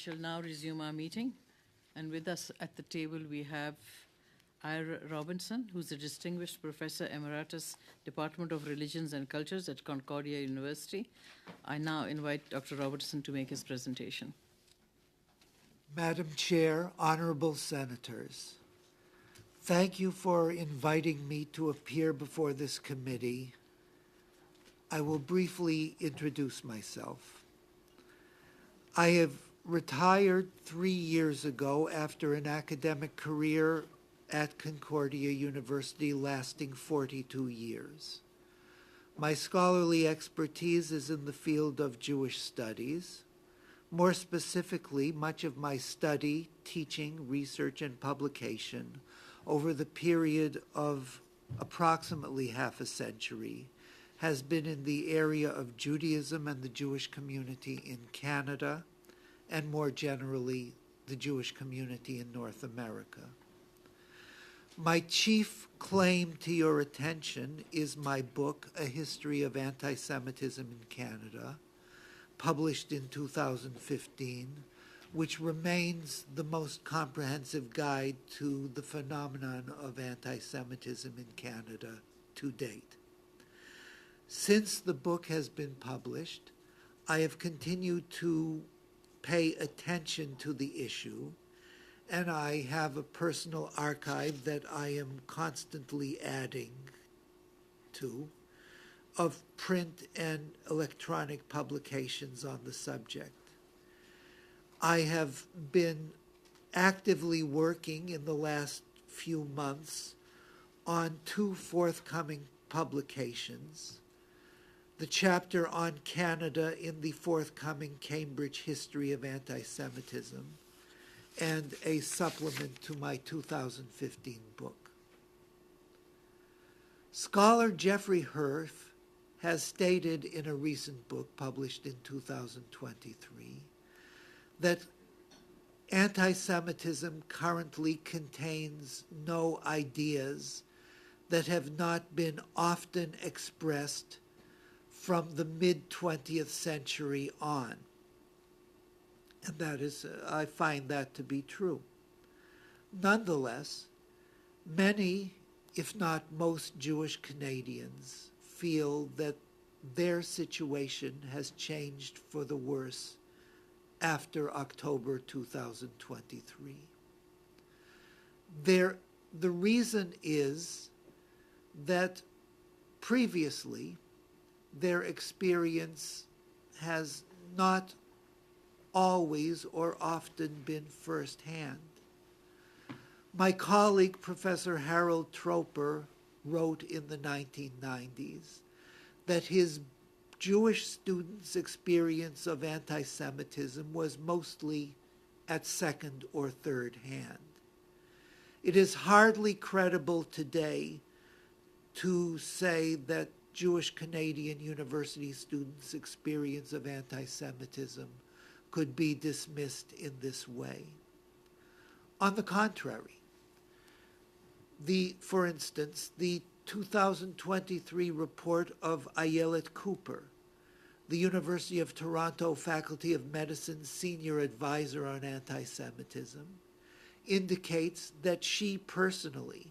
shall now resume our meeting. And with us at the table we have Ira Robinson, who's a distinguished professor emeritus, Department of Religions and Cultures at Concordia University. I now invite Dr. Robinson to make his presentation. Madam Chair, honorable senators, thank you for inviting me to appear before this committee. I will briefly introduce myself. I have retired 3 years ago after an academic career at Concordia University lasting 42 years. My scholarly expertise is in the field of Jewish studies. More specifically, much of my study, teaching, research, and publication over the period of approximately half a century has been in the area of Judaism and the Jewish community in Canada, and more generally, the Jewish community in North America. My chief claim to your attention is my book, A History of Anti-Semitism in Canada, published in 2015, which remains the most comprehensive guide to the phenomenon of anti-Semitism in Canada to date. Since the book has been published, I have continued to pay attention to the issue, and I have a personal archive that I am constantly adding to of print and electronic publications on the subject. I have been actively working in the last few months on 2 forthcoming publications: the chapter on Canada in the forthcoming Cambridge History of Anti-Semitism, and a supplement to my 2015 book. Scholar Jeffrey Herf has stated in a recent book published in 2023 that anti-Semitism currently contains no ideas that have not been often expressed from the mid-20th century on. And that is, I find that to be true. Nonetheless, many, if not most, Jewish Canadians feel that their situation has changed for the worse after October 2023. The reason is that previously their experience has not always or often been firsthand. My colleague, Professor Harold Troper, wrote in the 1990s that his Jewish students' experience of anti-Semitism was mostly at second or third hand. It is hardly credible today to say that Jewish Canadian university students' experience of anti-Semitism could be dismissed in this way. On the contrary, for instance, the 2023 report of Ayelet Cooper, the University of Toronto Faculty of Medicine's senior advisor on anti-Semitism, indicates that she personally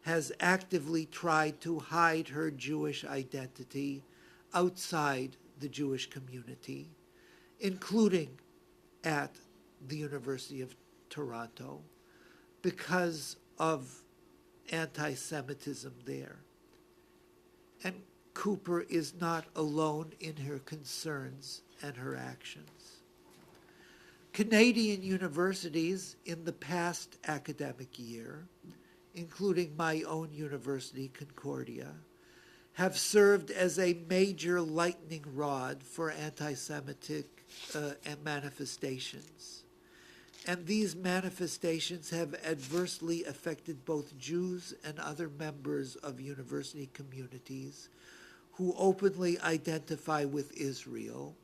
has actively tried to hide her Jewish identity outside the Jewish community, including at the University of Toronto, because of anti-Semitism there. And Cooper is not alone in her concerns and her actions. Canadian universities in the past academic year, including my own university, Concordia, have served as a major lightning rod for anti-Semitic manifestations. And these manifestations have adversely affected both Jews and other members of university communities who openly identify with Israel,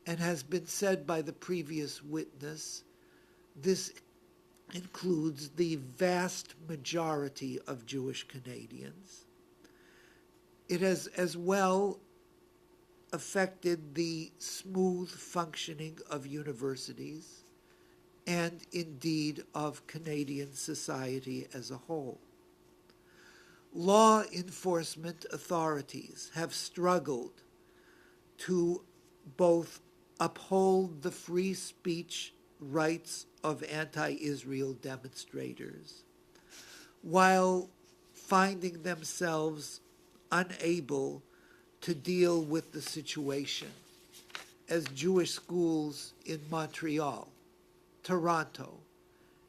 and has been said by the previous witness, this includes the vast majority of Jewish Canadians. It has as well affected the smooth functioning of universities and indeed of Canadian society as a whole. Law enforcement authorities have struggled to both uphold the free speech rights of anti-Israel demonstrators, while finding themselves unable to deal with the situation as Jewish schools in Montreal, Toronto,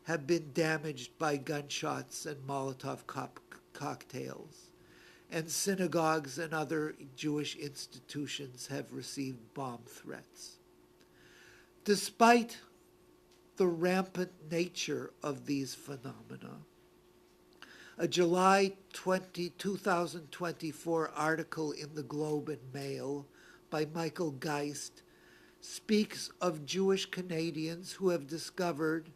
have been damaged by gunshots and Molotov cocktails, and synagogues and other Jewish institutions have received bomb threats. Despite the rampant nature of these phenomena, a July 2024 article in the Globe and Mail by Michael Geist speaks of Jewish Canadians who have discovered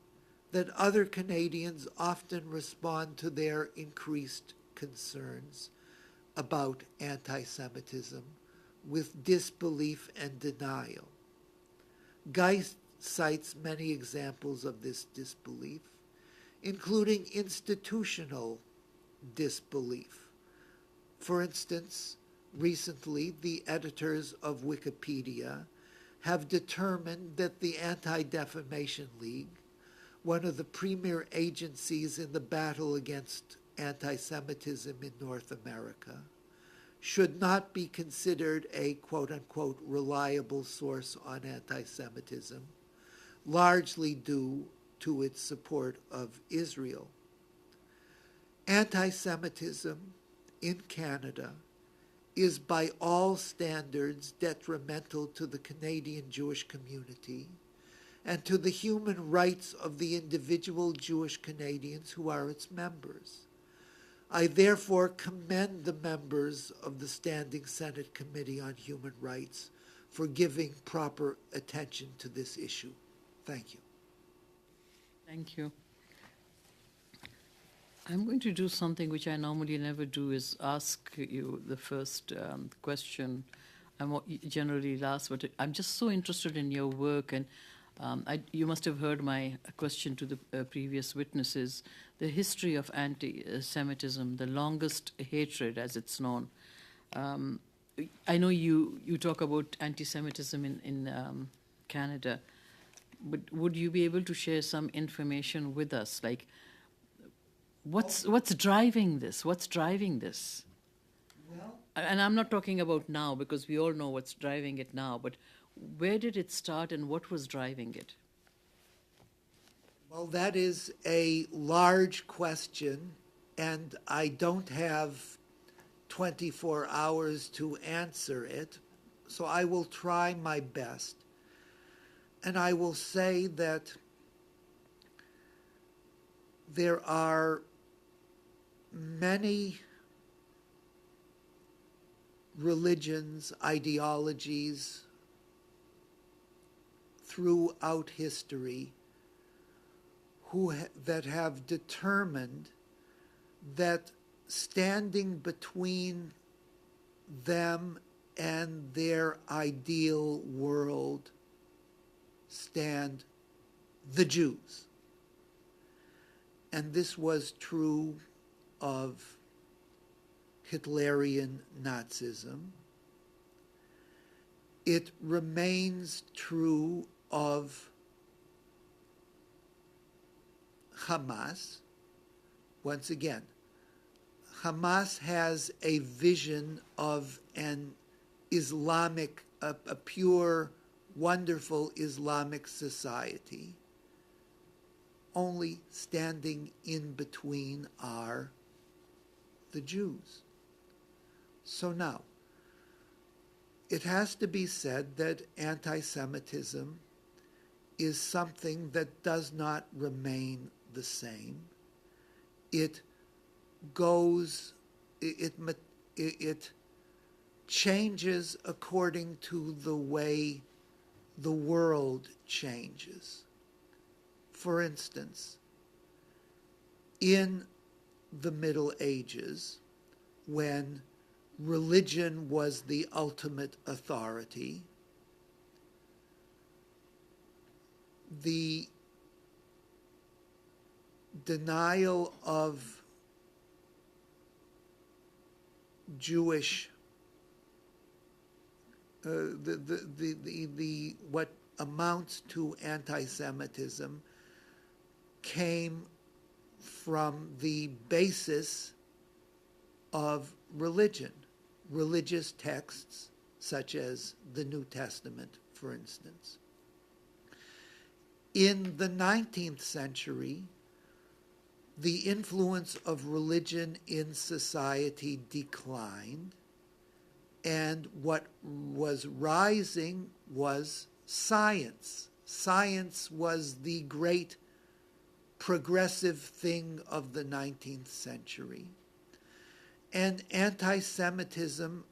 that other Canadians often respond to their increased concerns about anti-Semitism with disbelief and denial. Geist cites many examples of this disbelief, including institutional disbelief. For instance, recently, the editors of Wikipedia have determined that the Anti-Defamation League, one of the premier agencies in the battle against anti-Semitism in North America, should not be considered a quote-unquote reliable source on anti-Semitism, largely due to its support of Israel. Anti-Semitism in Canada is by all standards detrimental to the Canadian Jewish community and to the human rights of the individual Jewish Canadians who are its members. I therefore commend the members of the Standing Senate Committee on Human Rights for giving proper attention to this issue. Thank you. Thank you. I'm going to do something which I normally never do, is ask you the first question. I'm generally last, but I'm just so interested in your work, and you must have heard my question to the previous witnesses, the history of anti-Semitism, the longest hatred as it's known. I know you talk about anti-Semitism in Canada, but would you be able to share some information with us, like what's driving this? What's driving this? Well, And I'm not talking about now, because we all know what's driving it now, but where did it start and what was driving it? well, that is a large question, and I don't have 24 hours to answer it, so I will try my best. And I will say that there are many religions, ideologies throughout history that have determined that standing between them and their ideal world stand the Jews. And this was true of Hitlerian Nazism. It remains true of Hamas. Once again, Hamas has a vision of an Islamic, a pure, wonderful Islamic society. Only standing in between are the Jews. So now, it has to be said that anti-Semitism is something that does not remain the same. It goes, it changes according to the way the world changes. For instance, in the Middle Ages, when religion was the ultimate authority, the denial of Jewish, what amounts to anti-Semitism came from the basis of religion, religious texts such as the New Testament, for instance. In the 19th century, the influence of religion in society declined, and what was rising was science. Science was the great progressive thing of the 19th century. And anti-Semitism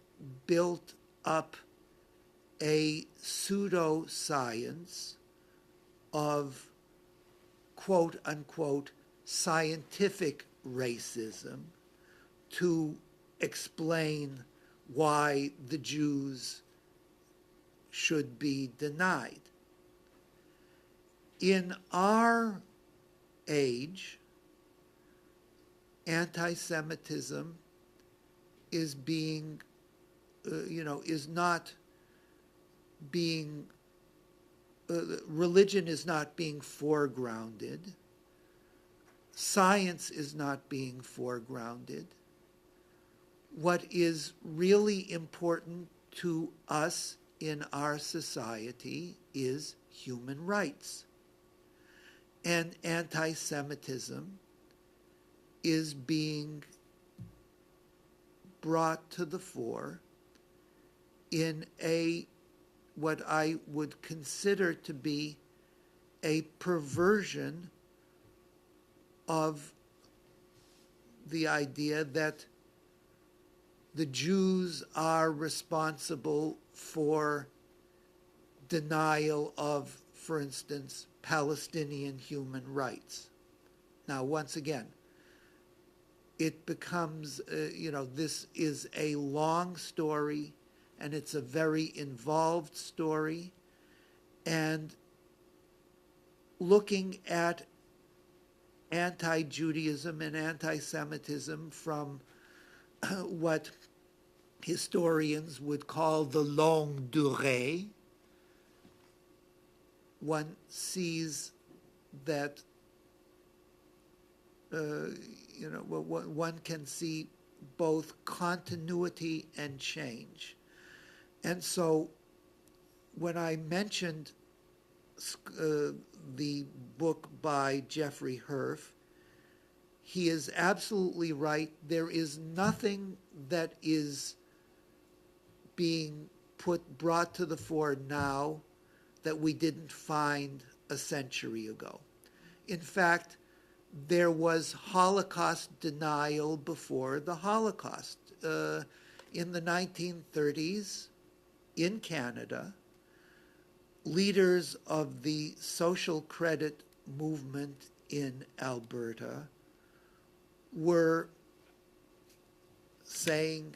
built up a pseudo-science of quote-unquote scientific racism to explain why the Jews should be denied. In our age, anti-Semitism is being, is not being, religion is not being foregrounded. Science is not being foregrounded. What is really important to us in our society is human rights. And anti-Semitism is being brought to the fore in what I would consider to be a perversion of the idea that the Jews are responsible for denial of, for instance, Palestinian human rights. Now, once again, it becomes, this is a long story, and it's a very involved story, and looking at anti-Judaism and anti-Semitism from what historians would call the longue durée, one sees that, one can see both continuity and change. And so when I mentioned the book by Jeffrey Herf, he is absolutely right. There is nothing that is being brought to the fore now that we didn't find a century ago. In fact, there was Holocaust denial before the Holocaust. In the 1930s, in Canada, leaders of the social credit movement in Alberta were saying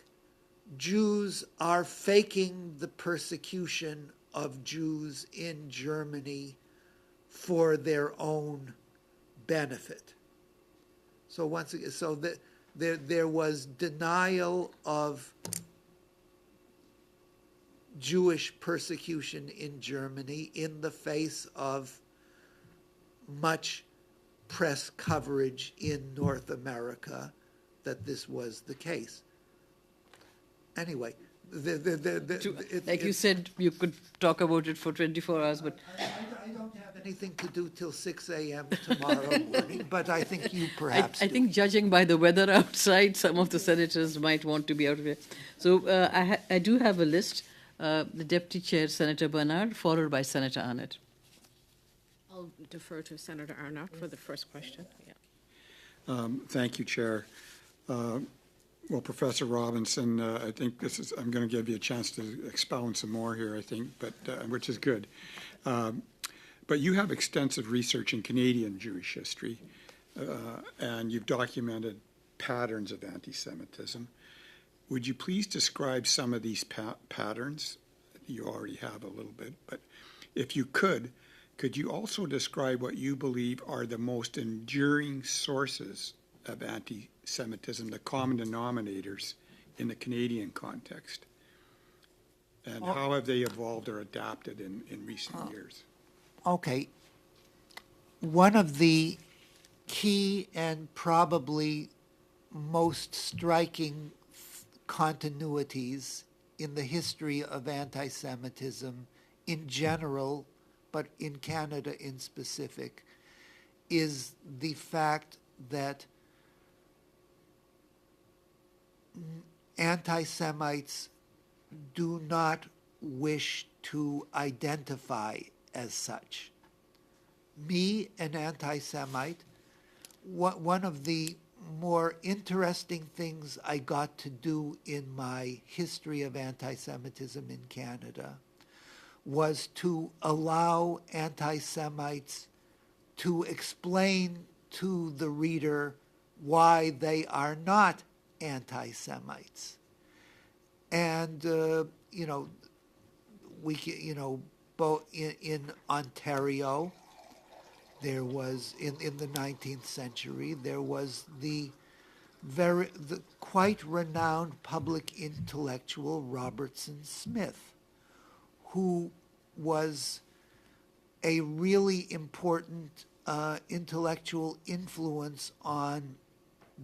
Jews are faking the persecution of Jews in Germany for their own benefit. So once again, there was denial of Jewish persecution in Germany in the face of much press coverage in North America that this was the case. Anyway, you said, you could talk about it for 24 hours, but I don't have anything to do till 6 a.m. tomorrow morning, but I think you perhaps I think judging by the weather outside, some of the senators might want to be out of here. So I do have a list. The Deputy Chair, Senator Bernard, followed by Senator Arnott. I'll defer to Senator Arnott for the first question. Yeah. Thank you, Chair. Well, Professor Robinson, I think I'm going to give you a chance to expound some more here, I think, but which is good. But you have extensive research in Canadian Jewish history, and you've documented patterns of anti-Semitism. Would you please describe some of these patterns? You already have a little bit, but if you could, Could you also describe what you believe are the most enduring sources of anti-Semitism, the common denominators in the Canadian context? And how have they evolved or adapted in recent years? Okay. One of the key and probably most striking continuities in the history of anti-Semitism in general, but in Canada in specific, is the fact that anti-Semites do not wish to identify as such. Me, an anti-Semite, one of the more interesting things I got to do in my history of anti-Semitism in Canada was to allow anti-Semites to explain to the reader why they are not anti-Semites. And, both in Ontario, there was, in the 19th century, there was the quite renowned public intellectual Robertson Smith, who was a really important intellectual influence on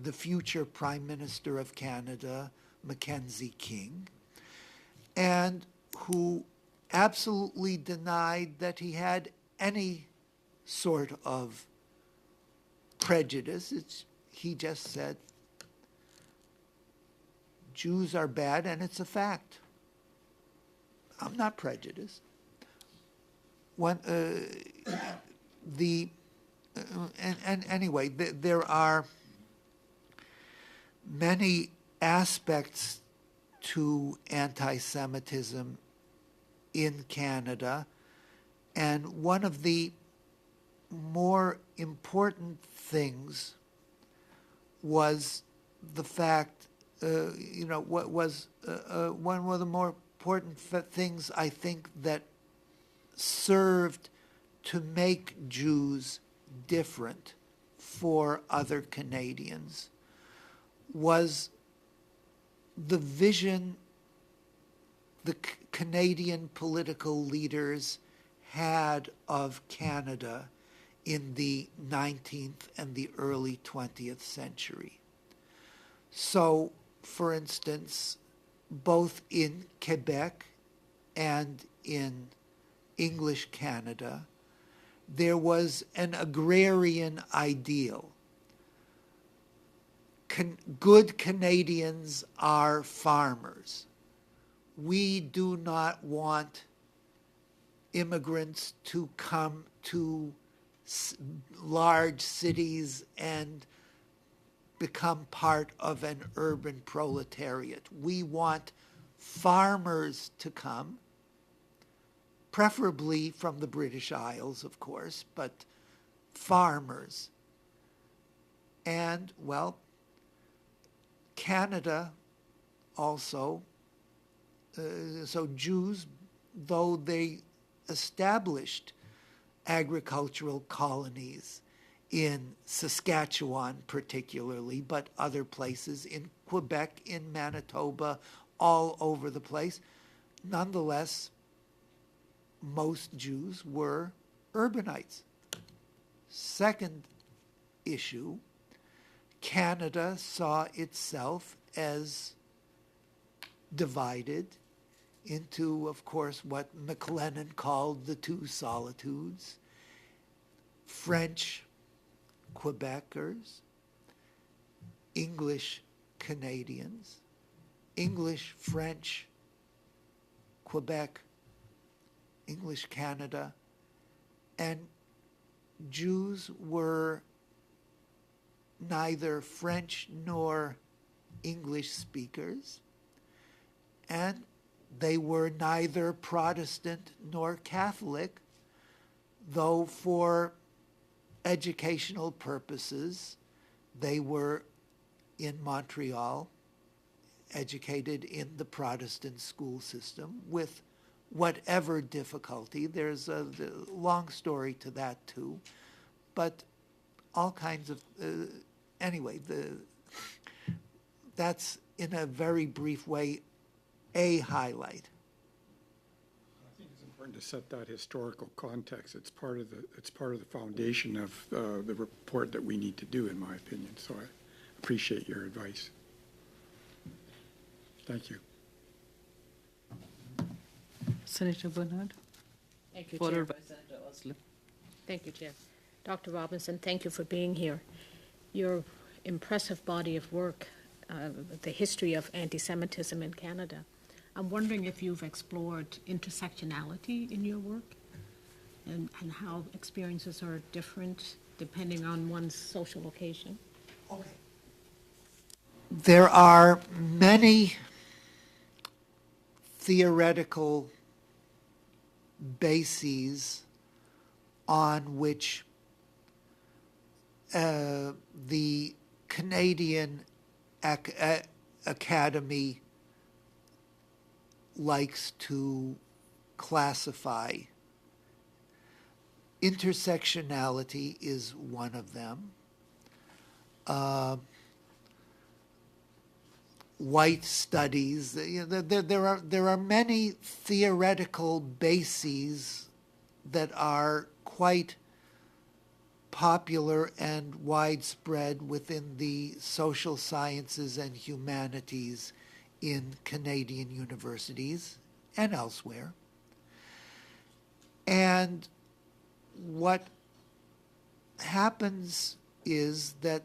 the future Prime Minister of Canada, Mackenzie King, and who absolutely denied that he had any sort of prejudice. He just said, Jews are bad, and it's a fact. I'm not prejudiced. Anyway, there are many aspects to anti-Semitism in Canada, and one of the more important things was the fact, what was one of the more important things I think that served to make Jews different for other Canadians was the vision the Canadian political leaders had of Canada in the 19th and the early 20th century. So, for instance, both in Quebec and in English Canada, there was an agrarian ideal. Good Canadians are farmers. We do not want immigrants to come to large cities and become part of an urban proletariat. We want farmers to come, preferably from the British Isles, of course, but farmers. And, well, Canada also, so Jews, though they established agricultural colonies in Saskatchewan particularly, but other places, in Quebec, in Manitoba, all over the place, nonetheless, most Jews were urbanites. Second issue, Canada saw itself as divided into, of course, what McLennan called the two solitudes: French Quebecers, English Canadians, English, French, Quebec, English Canada, and Jews were neither French nor English speakers, and they were neither Protestant nor Catholic, though for educational purposes they were in Montreal, educated in the Protestant school system with whatever difficulty. There's a long story to that too, but all kinds of, anyway, that's in a very brief way a highlight. I think it's important to set that historical context. It's part of the foundation of the report that we need to do, in my opinion. So I appreciate your advice. Thank you. Senator Bernard, Thank you, Chair. followed by Senator Osler. Thank you, Chair. Dr. Robinson, thank you for being here. Your impressive body of work, the history of anti-Semitism in Canada. I'm wondering if you've explored intersectionality in your work and how experiences are different depending on one's social location. Okay. There are many theoretical bases on which the Canadian Academy likes to classify. Intersectionality is one of them. White studies. There are many theoretical bases that are quite popular and widespread within the social sciences and humanities in Canadian universities and elsewhere. And what happens is that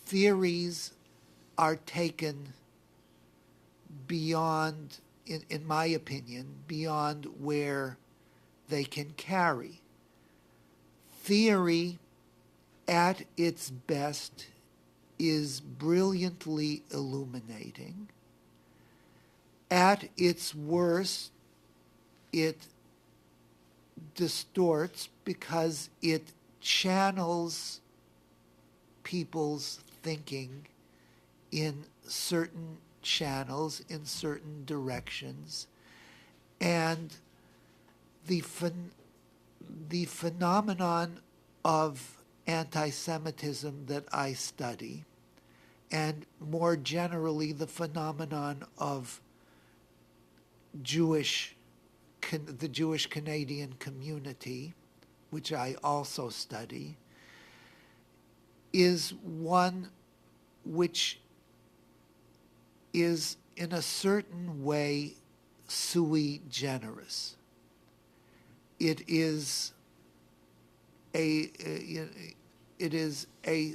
theories are taken beyond, in my opinion, beyond where they can carry. Theory, at its best, is brilliantly illuminating. At its worst, it distorts because it channels people's thinking in certain channels, in certain directions, and the phenomenon of anti-Semitism that I study, and more generally the phenomenon of the Jewish Canadian community, which I also study, is one which is in a certain way sui generis. It is a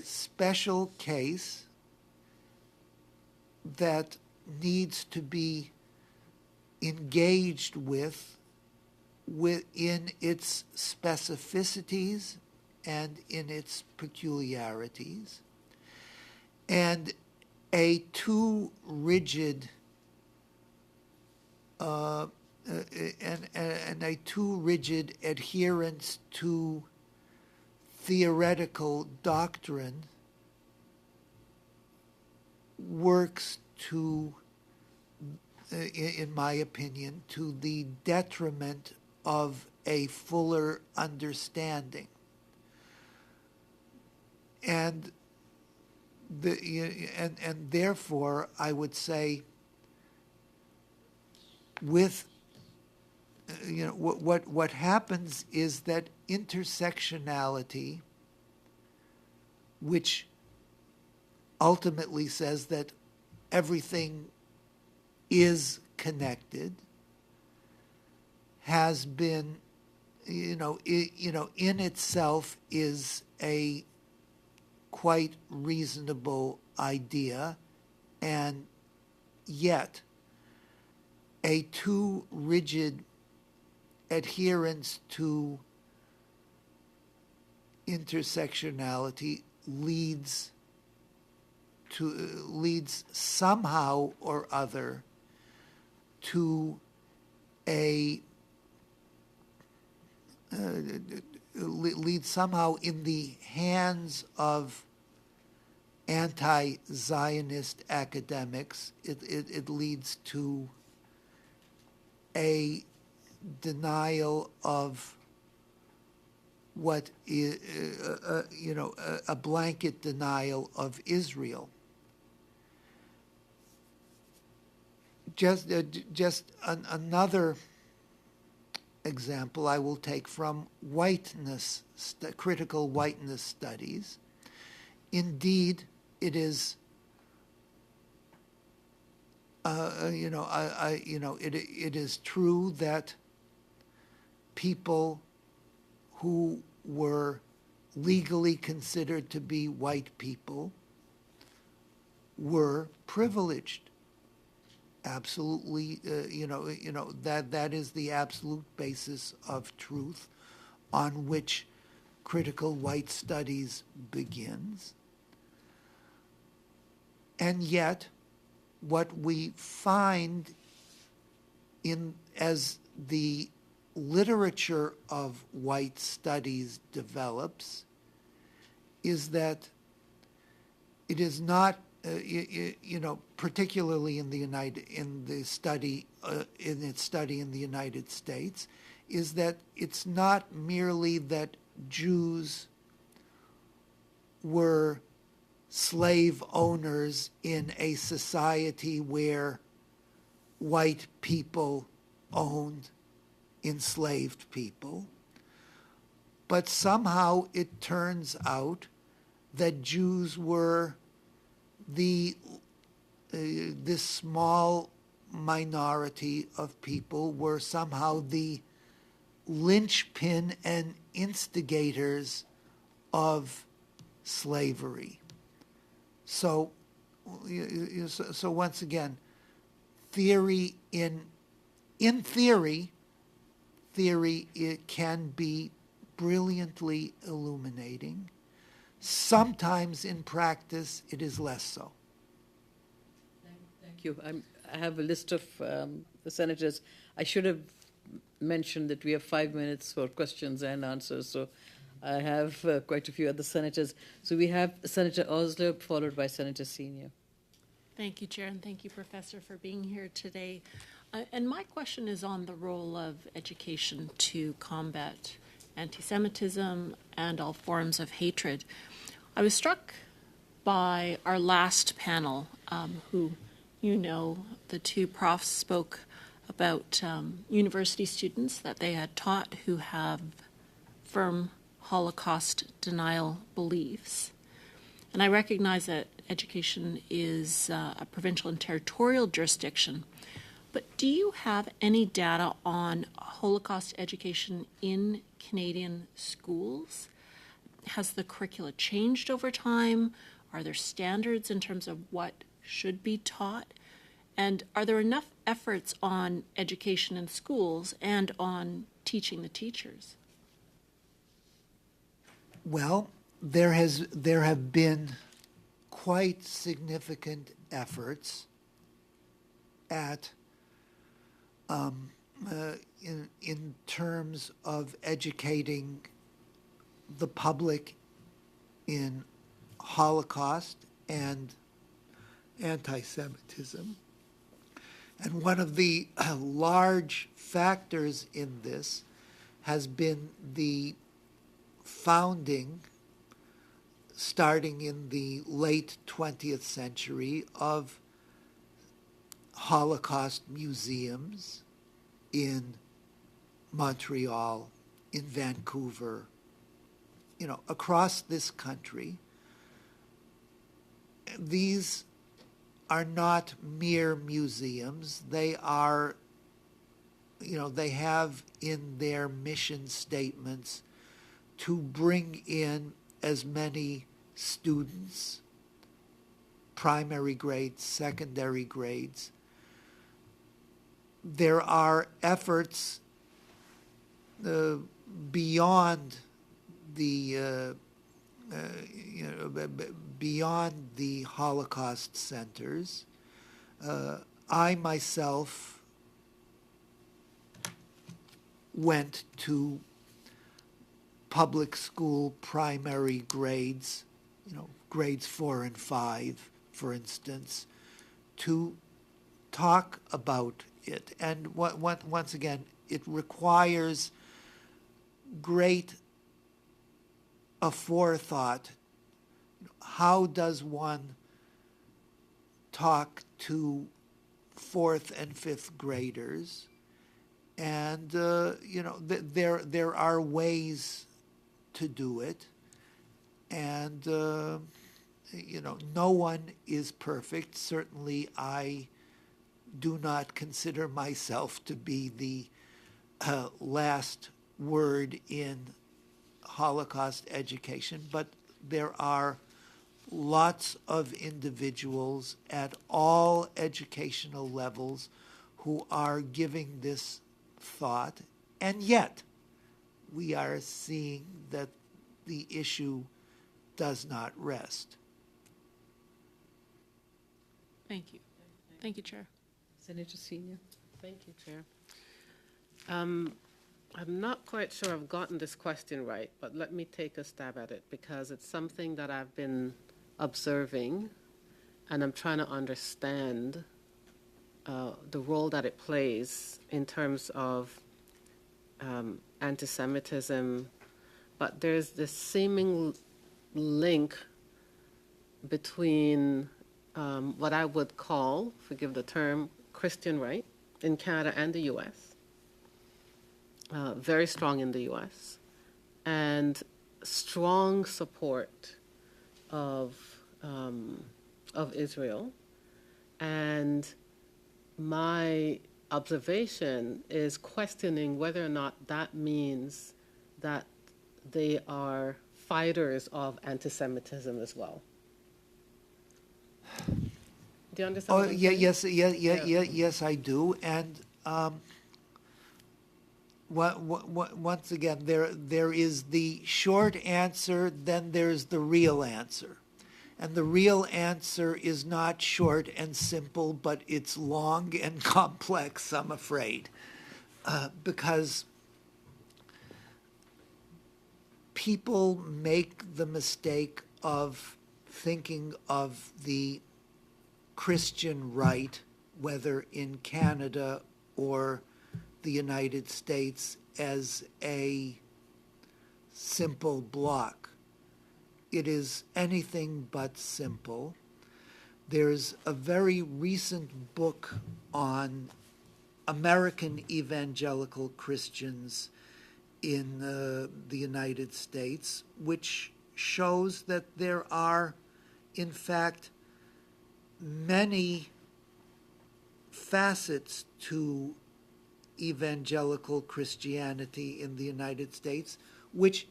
special case that needs to be engaged within its specificities and in its peculiarities, and a too rigid adherence to theoretical doctrine works to, in my opinion, to the detriment of a fuller understanding. And therefore, I would say, with what happens is that intersectionality, which ultimately says that everything is connected, has been, in itself is a quite reasonable idea, and yet a too rigid adherence to intersectionality leads somehow or other to leads somehow in the hands of anti-Zionist academics. It leads to a denial of what is, a blanket denial of Israel. Another example I will take from whiteness, critical whiteness studies. Indeed, it is, it is true that people who were legally considered to be white people were privileged. Absolutely, that is the absolute basis of truth on which critical white studies begins. And yet, what we find as the literature of white studies develops is that it is not, particularly in its study in the United States, is that it's not merely that Jews were slave owners in a society where white people owned enslaved people, but somehow it turns out that Jews were this small minority of people were somehow the linchpin and instigators of slavery. So once again, theory in theory, it can be brilliantly illuminating. Sometimes in practice, it is less so. Thank you. I have a list of the senators. I should have mentioned that we have 5 minutes for questions and answers, so I have quite a few other senators. So we have Senator Osler, followed by Senator Senior. Thank you, Chair, and thank you, Professor, for being here today. And my question is on the role of education to combat anti-Semitism and all forms of hatred. I was struck by our last panel, who, the two profs spoke about university students that they had taught who have firm Holocaust denial beliefs. And I recognize that education is a provincial and territorial jurisdiction, but do you have any data on Holocaust education in Canadian schools? Has the curricula changed over time? Are there standards in terms of what should be taught? And are there enough efforts on education in schools and on teaching the teachers? Well, there have been quite significant efforts at in terms of educating the public in Holocaust and anti-Semitism. And one of the large factors in this has been the founding, starting in the late 20th century, of Holocaust museums in Montreal, in Vancouver, across this country. These are not mere museums. They are, they have in their mission statements to bring in as many students, primary grades, secondary grades. There are efforts beyond the beyond the Holocaust centers. I myself went to public school primary grades, grades 4 and 5, for instance, to talk about it. And once again, it requires great aforethought. How does one talk to fourth and fifth graders? And there are ways to do it, and no one is perfect. Certainly, I do not consider myself to be the last word in Holocaust education, but there are lots of individuals at all educational levels who are giving this thought, and yet we are seeing that the issue does not rest. Thank you. Thank you, Chair. Senator Senior. Thank you, Chair. I'm not quite sure I've gotten this question right, but let me take a stab at it because it's something that I've been observing, and I'm trying to understand the role that it plays in terms of anti-Semitism, but there's this seeming link between what I would call, forgive the term, Christian right in Canada and the U.S., very strong in the U.S., and strong support of Israel. And my observation is questioning whether or not that means that they are fighters of anti-Semitism as well. Do you understand? Oh, what I'm yeah, saying? yes, I do. And once again, there is the short answer, then there's the real answer. And the real answer is not short and simple, but it's long and complex, I'm afraid, because people make the mistake of thinking of the Christian right, whether in Canada or the United States, as a simple block. It is anything but simple. There's a very recent book on American evangelical Christians in the United States, which shows that there are, in fact, many facets to evangelical Christianity in the United States, which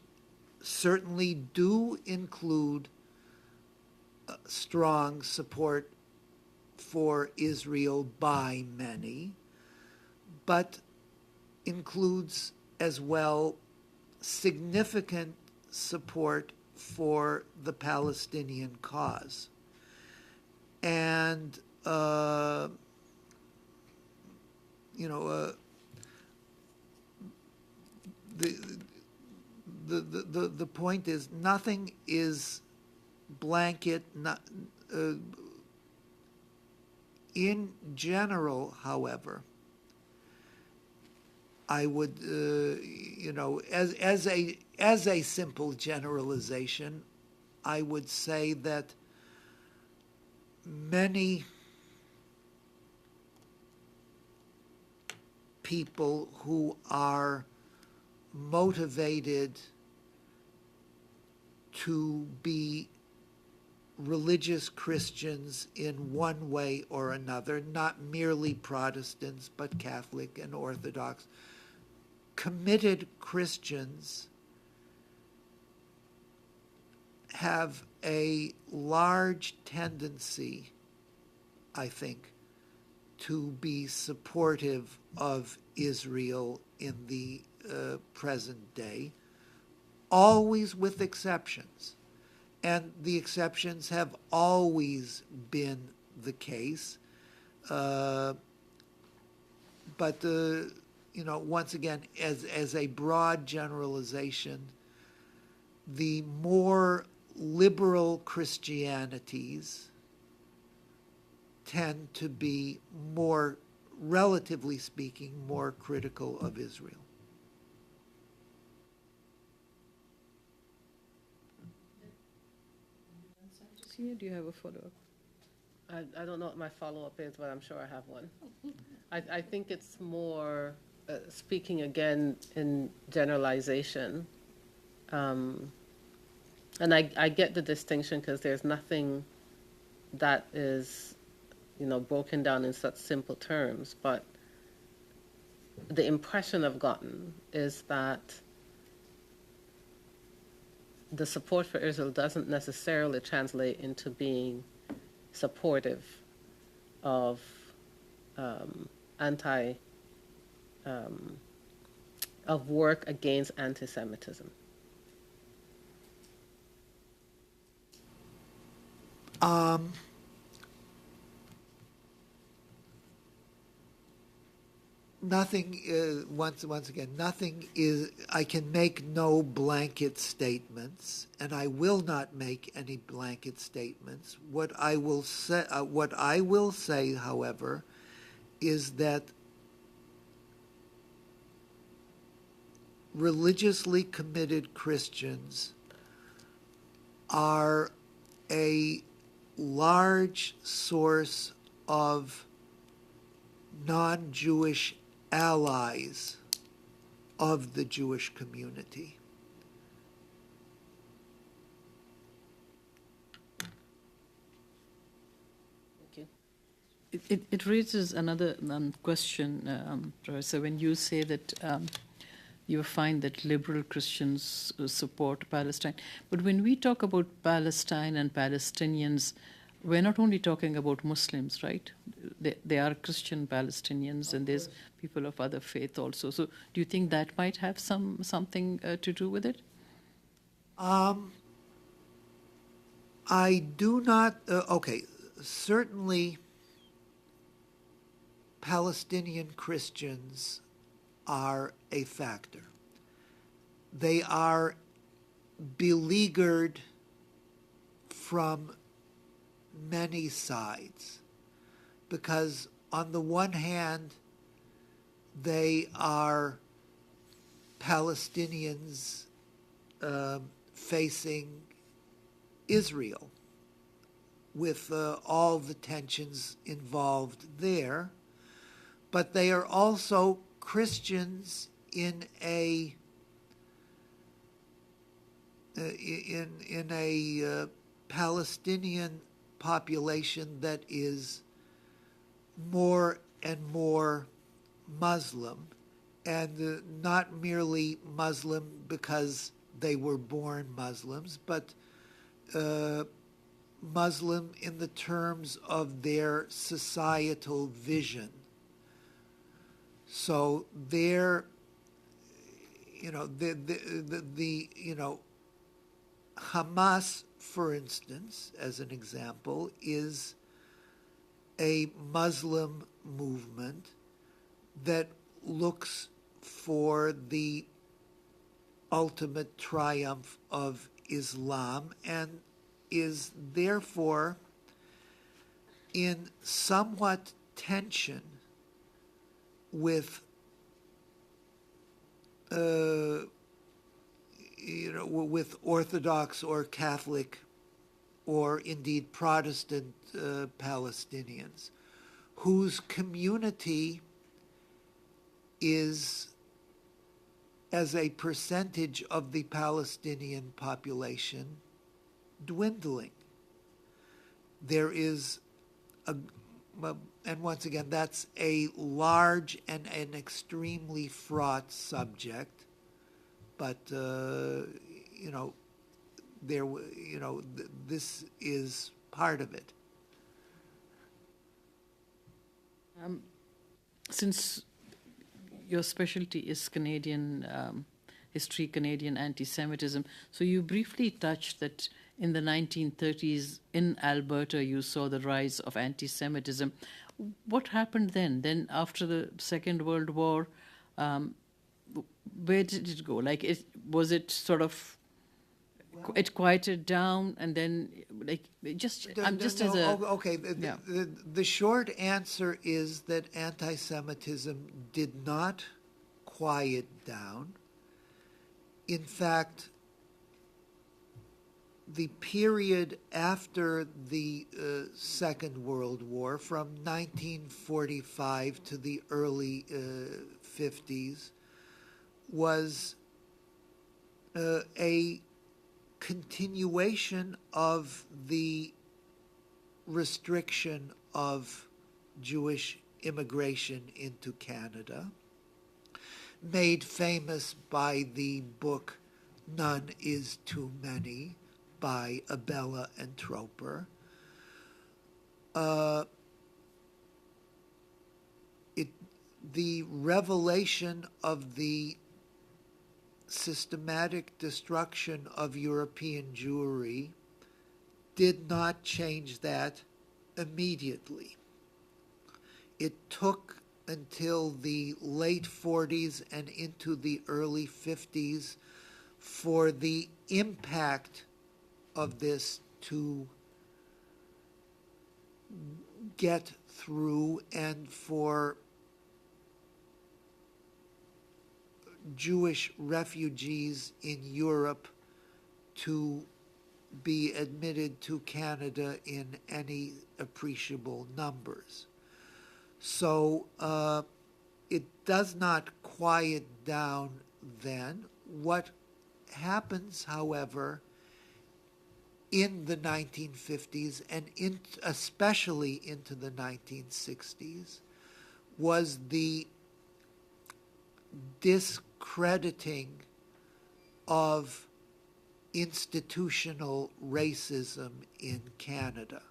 certainly do include strong support for Israel by many, but includes as well significant support for the Palestinian cause. And, the point is, nothing is blanket. In general, however, I would, as a simple generalization, I would say that many people who are motivated to be religious Christians in one way or another, not merely Protestants, but Catholic and Orthodox, committed Christians have a large tendency, I think, to be supportive of Israel in the present day, always with exceptions. And the exceptions have always been the case. But once again, as a broad generalization, the more liberal Christianities tend to be more relatively speaking, more critical of Israel. Do you have a follow-up? I don't know what my follow-up is, but I'm sure I have one. I think it's more, speaking again in generalization, and I get the distinction because there's nothing that is, broken down in such simple terms, but the impression I've gotten is that the support for Israel doesn't necessarily translate into being supportive of of work against anti-Semitism. Nothing, once again, nothing is, I can make no blanket statements, and I will not make any blanket statements. What I will say, however, is that religiously committed Christians are a large source of non-Jewish allies of the Jewish community. Thank you. It raises another question, Professor, when you say that you find that liberal Christians support Palestine. But when we talk about Palestine and Palestinians, we're not only talking about Muslims, right? They are Christian Palestinians, and there's people of other faith also. So do you think that might have something to do with it? I do not, certainly Palestinian Christians are a factor. They are beleaguered from many sides, because on the one hand, they are Palestinians facing Israel, with all the tensions involved there, but they are also Christians in a Palestinian population that is more and more Muslim, and not merely Muslim because they were born Muslims, but Muslim in the terms of their societal vision. So their, Hamas, for instance, as an example, is a Muslim movement that looks for the ultimate triumph of Islam and is therefore in somewhat tension with with Orthodox or Catholic or indeed Protestant Palestinians, whose community is, as a percentage of the Palestinian population, dwindling. There is and once again, that's a large and an extremely fraught subject, but this is part of it. Since your specialty is Canadian history, Canadian anti-Semitism, so you briefly touched that in the 1930s in Alberta you saw the rise of anti-Semitism. What happened then? Then after the Second World War, where did it go? Was it sort of it quieted down, and then like I'm just as a Okay, yeah. the short answer is that anti-Semitism did not quiet down. In fact, the period after the Second World War, from 1945 to the early 50s, was a continuation of the restriction of Jewish immigration into Canada, made famous by the book None is Too Many by Abella and Troper. The revelation of the systematic destruction of European Jewry did not change that immediately. It took until the late 40s and into the early 50s for the impact of this to get through and for Jewish refugees in Europe to be admitted to Canada in any appreciable numbers. So it does not quiet down then. What happens, however, in the 1950s and especially into the 1960s was the discrediting of institutional racism in Canada.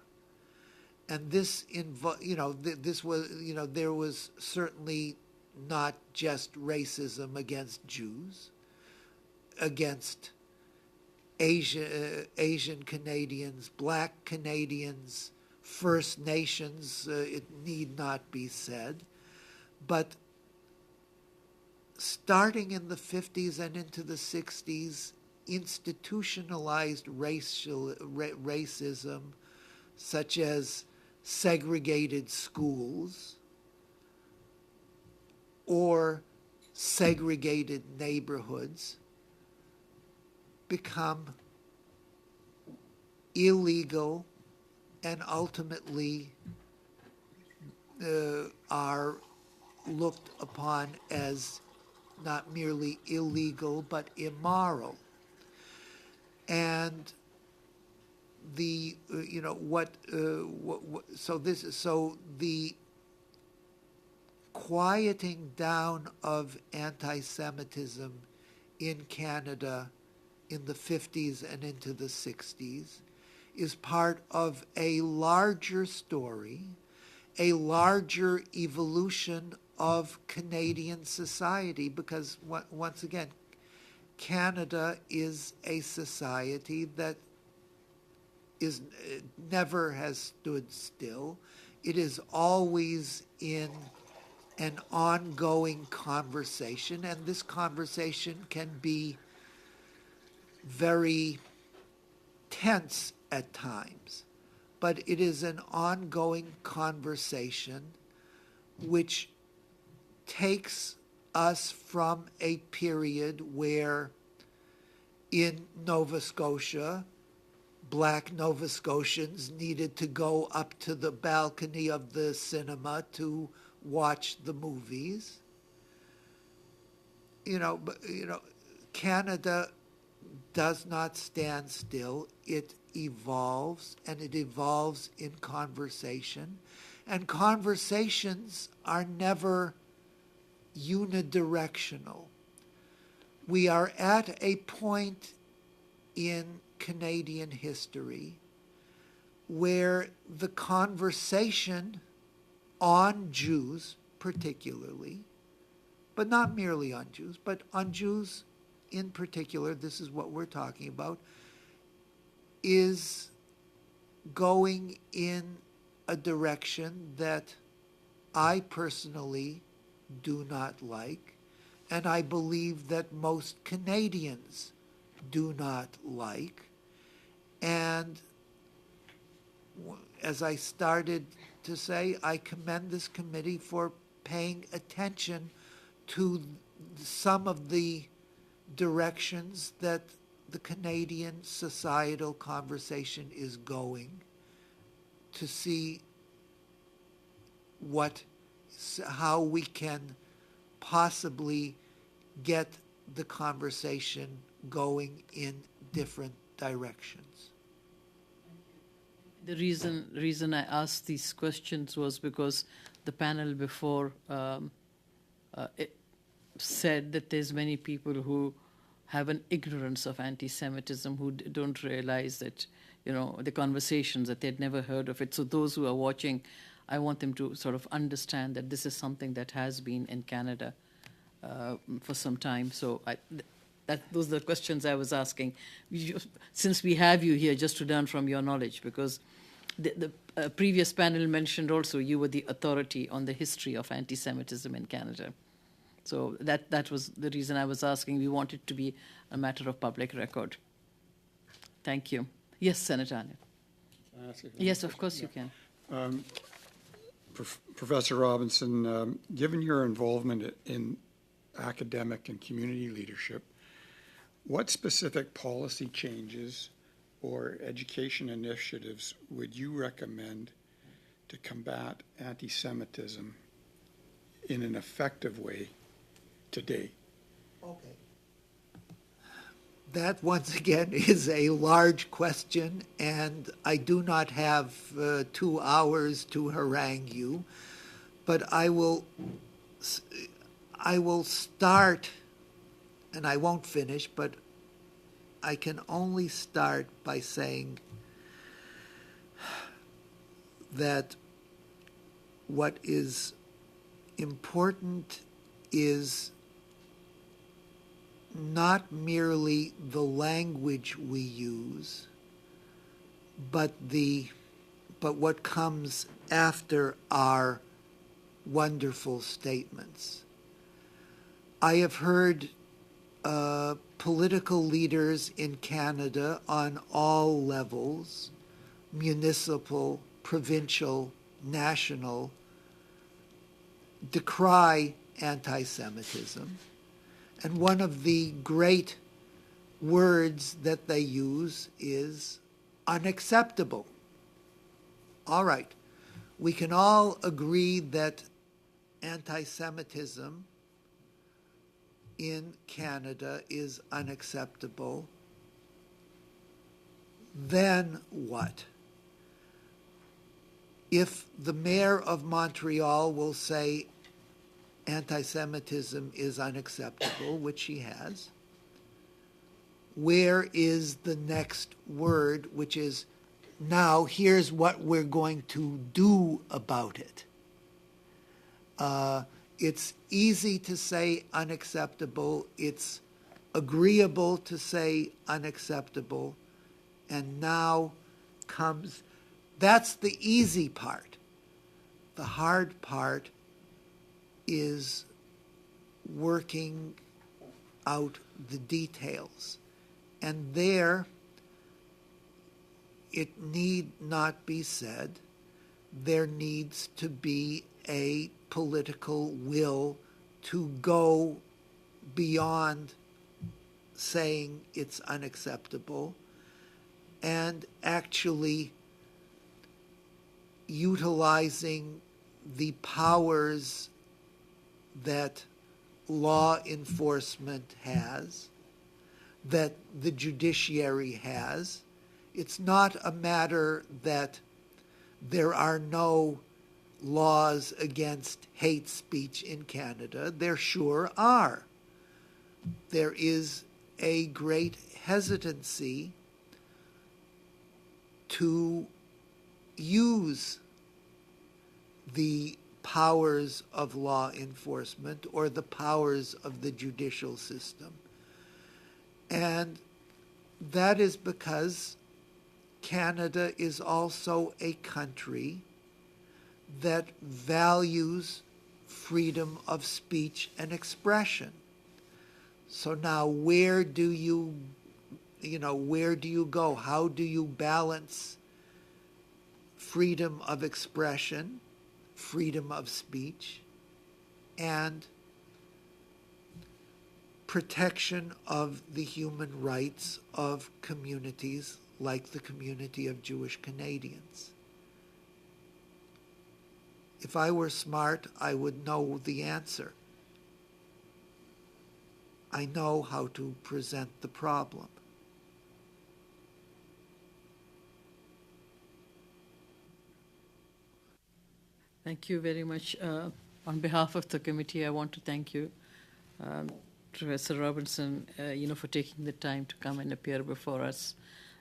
And this this was, there was certainly not just racism against Jews, against Asian Canadians, Black Canadians, First Nations, it need not be said. But starting in the 50s and into the 60s, institutionalized racism, such as segregated schools or segregated neighborhoods, become illegal and ultimately are looked upon as not merely illegal but immoral. And the so the quieting down of anti-Semitism in Canada in the 50s and into the 60s is part of a larger story, a larger evolution of Canadian society, because once again, Canada is a society that never has stood still. It is always in an ongoing conversation, and this conversation can be very tense at times, but it is an ongoing conversation which takes us from a period where in Nova Scotia, Black Nova Scotians needed to go up to the balcony of the cinema to watch the movies. Canada does not stand still. It evolves, and it evolves in conversation. And conversations are never unidirectional. We are at a point in Canadian history where the conversation on Jews particularly, but not merely on Jews, but on Jews in particular, this is what we're talking about, is going in a direction that I personally do not like, and I believe that most Canadians do not like. And as I started to say, I commend this committee for paying attention to some of the directions that the Canadian societal conversation is going, to see how we can possibly get the conversation going in different directions. The reason I asked these questions was because the panel before it said that there's many people who have an ignorance of anti-Semitism, who don't realize that, the conversations, that they'd never heard of it. So those who are watching, I want them to sort of understand that this is something that has been in Canada for some time. So those are the questions I was asking. Since we have you here, just to learn from your knowledge, because the previous panel mentioned also you were the authority on the history of anti-Semitism in Canada. So that was the reason I was asking. We want it to be a matter of public record. Thank you. Yes, Senator Anya. Can I ask you one Yes, of question? course you can. Professor Robinson, given your involvement in academic and community leadership, what specific policy changes or education initiatives would you recommend to combat anti-Semitism in an effective way today? Okay. That, once again, is a large question, and I do not have 2 hours to harangue you, but I will start, and I won't finish, but I can only start by saying that what is important is not merely the language we use, but what comes after our wonderful statements. I have heard political leaders in Canada on all levels, municipal, provincial, national, decry anti-Semitism. And one of the great words that they use is unacceptable. All right, we can all agree that anti-Semitism in Canada is unacceptable. Then what? If the mayor of Montreal will say anti-Semitism is unacceptable, which he has, where is the next word, which is, now here's what we're going to do about it? It's easy to say unacceptable. It's agreeable to say unacceptable. And now comes, that's the easy part. The hard part is working out the details. And there, it need not be said, there needs to be a political will to go beyond saying it's unacceptable and actually utilizing the powers that law enforcement has, that the judiciary has. It's not a matter that there are no laws against hate speech in Canada. There sure are. There is a great hesitancy to use the powers of law enforcement or the powers of the judicial system. And that is because Canada is also a country that values freedom of speech and expression. So now where do you where do you go? How do you balance freedom of expression, freedom of speech, and protection of the human rights of communities like the community of Jewish Canadians? If I were smart, I would know the answer. I know how to present the problem. Thank you very much. On behalf of the committee, I want to thank you, Professor Robinson, for taking the time to come and appear before us.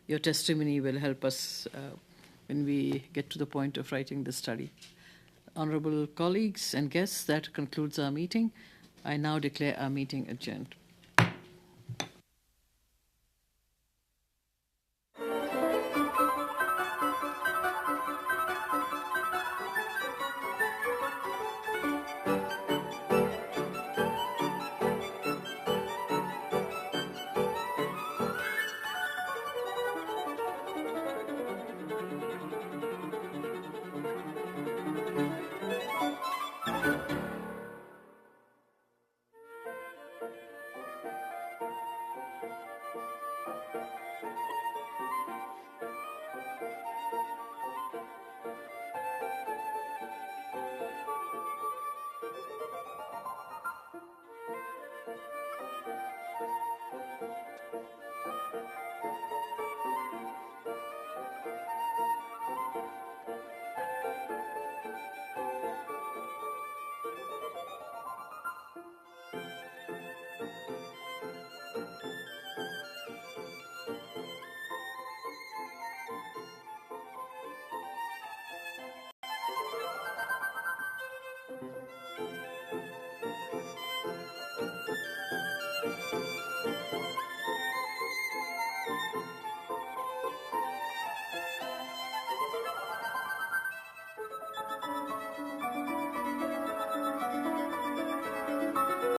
Your testimony will help us when we get to the point of writing the study. Honorable colleagues and guests, that concludes our meeting. I now declare our meeting adjourned.